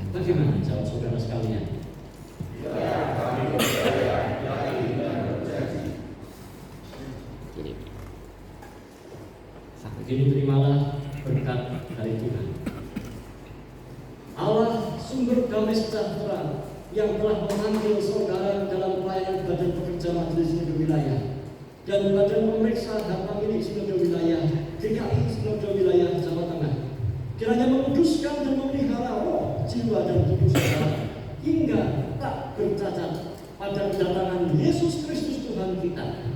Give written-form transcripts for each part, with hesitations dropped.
Bagaimana jawab saudara sekalian? Ya, kami percaya, yakin dan berjanji. Begini terimalah berkat dari Tuhan. Allah sumber damai sejahtera yang telah memanggil saudara dalam pelayanan Badan Pekerja Majelis Sinode Wilayah dan Badan Pemeriksa Harta Milik Sinode Wilayah DKI Sinode Wilayah Jawa Tengah, kiranya menguduskan dan memelihara roh, jiwa dan tubuh saudara hingga tak bercacat pada kedatangan Yesus Kristus Tuhan kita.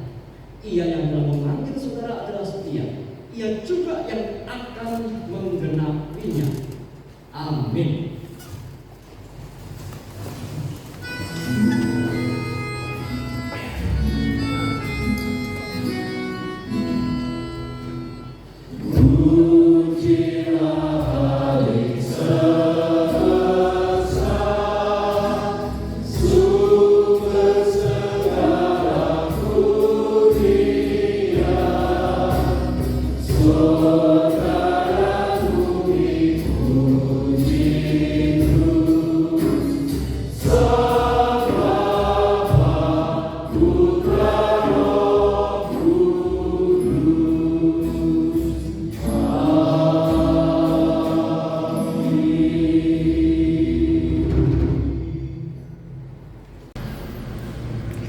Ia yang telah memanggil saudara adalah setia. Ia juga yang akan menggenapinya. Amin.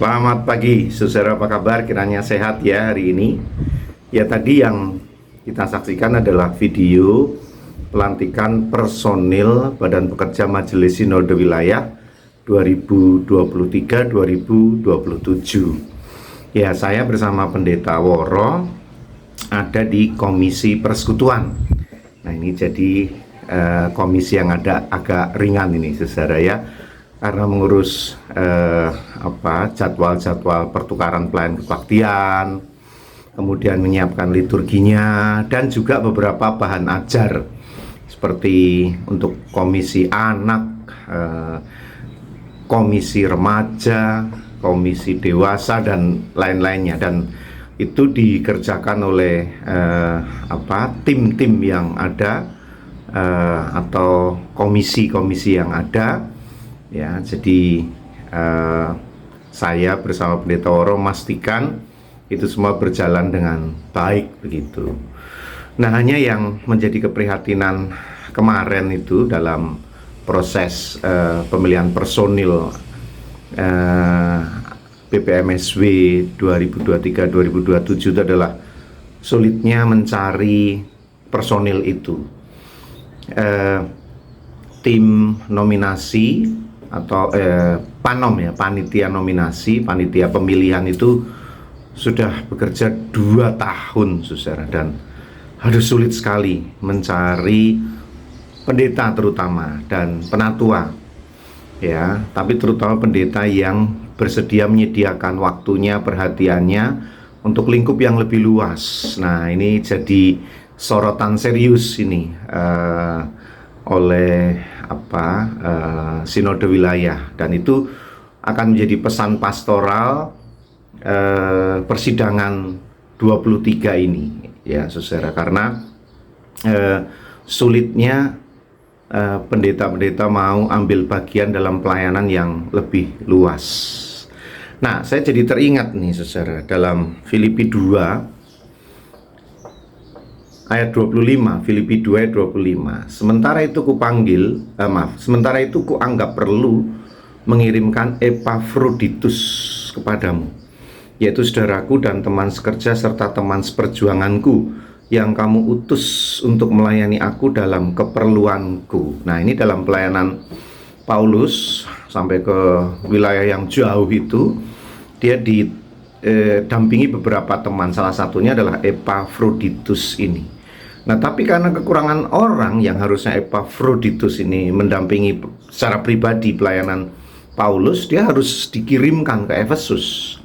Selamat pagi, saudara, apa kabar? Kiranya sehat ya hari ini. Ya, tadi yang kita saksikan adalah video pelantikan personil Badan Pekerja Majelis Sinode Wilayah 2023-2027. Ya, saya bersama Pendeta Woro ada di Komisi Persekutuan. Nah, ini jadi komisi yang agak ringan ini, saudara ya, karena mengurus jadwal-jadwal pertukaran pelayan kebaktian, kemudian menyiapkan liturginya, dan juga beberapa bahan ajar seperti untuk komisi anak, komisi remaja, komisi dewasa, dan lain-lainnya. Dan itu dikerjakan oleh tim-tim yang ada atau komisi-komisi yang ada. Ya, jadi saya bersama Pendeta Woro memastikan itu semua berjalan dengan baik begitu. Nah, hanya yang menjadi keprihatinan kemarin itu dalam proses pemilihan personil BPMSW 2023-2027 itu adalah sulitnya mencari personil itu. Tim nominasi atau panom ya, panitia nominasi, panitia pemilihan itu sudah bekerja 2 tahun, saudara, dan harus sulit sekali mencari pendeta terutama dan penatua ya, tapi terutama pendeta yang bersedia menyediakan waktunya, perhatiannya untuk lingkup yang lebih luas. Nah, ini jadi sorotan serius ini oleh Sinode Wilayah, dan itu akan menjadi pesan pastoral persidangan 23 ini ya, saudara, karena sulitnya pendeta-pendeta mau ambil bagian dalam pelayanan yang lebih luas. Nah, saya jadi teringat nih, saudara, dalam Filipi 2 ayat 25, Filipi 2 ayat 25. Sementara itu kuanggap perlu mengirimkan Epafroditus kepadamu, yaitu saudaraku dan teman sekerja serta teman seperjuanganku yang kamu utus untuk melayani aku dalam keperluanku. Nah, ini dalam pelayanan Paulus sampai ke wilayah yang jauh itu, dia didampingi beberapa teman, salah satunya adalah Epafroditus ini. Nah, tapi karena kekurangan orang yang harusnya Epafroditus ini mendampingi secara pribadi pelayanan Paulus, dia harus dikirimkan ke Efesus,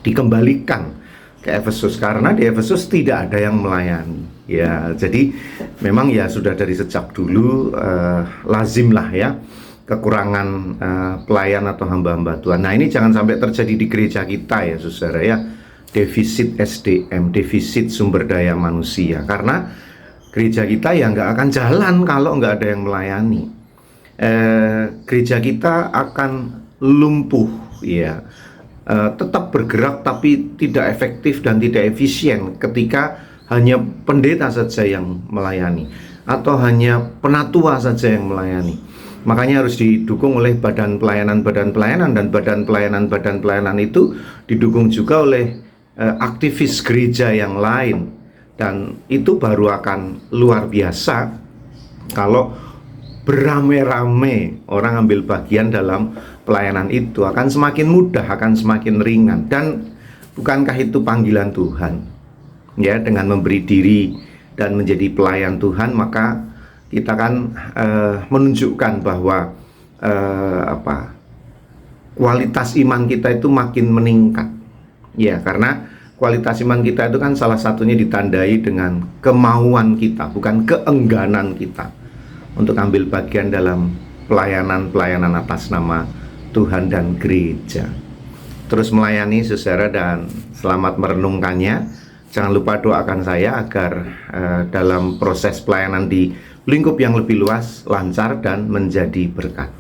dikembalikan ke Efesus, karena di Efesus tidak ada yang melayani. Ya, jadi memang ya sudah dari sejak dulu lazimlah ya kekurangan pelayan atau hamba-hamba Tuhan. Nah, ini jangan sampai terjadi di gereja kita ya, saudara ya. Defisit SDM, defisit sumber daya manusia, karena gereja kita ya nggak akan jalan kalau nggak ada yang melayani. gereja kita akan lumpuh, ya. Tetap bergerak tapi tidak efektif dan tidak efisien ketika hanya pendeta saja yang melayani atau hanya penatua saja yang melayani. Makanya harus didukung oleh badan pelayanan dan badan pelayanan itu didukung juga oleh aktivis gereja yang lain, dan itu baru akan luar biasa kalau beramai-ramai orang ambil bagian dalam pelayanan. Itu akan semakin mudah, akan semakin ringan. Dan bukankah itu panggilan Tuhan, ya, dengan memberi diri dan menjadi pelayan Tuhan, maka kita kan menunjukkan bahwa kualitas iman kita itu makin meningkat, ya, karena kualitas iman kita itu kan salah satunya ditandai dengan kemauan kita, bukan keengganan kita untuk ambil bagian dalam pelayanan atas nama Tuhan dan gereja. Terus melayani, saudara, dan selamat merenungkannya. Jangan lupa doakan saya agar dalam proses pelayanan di lingkup yang lebih luas, lancar dan menjadi berkat.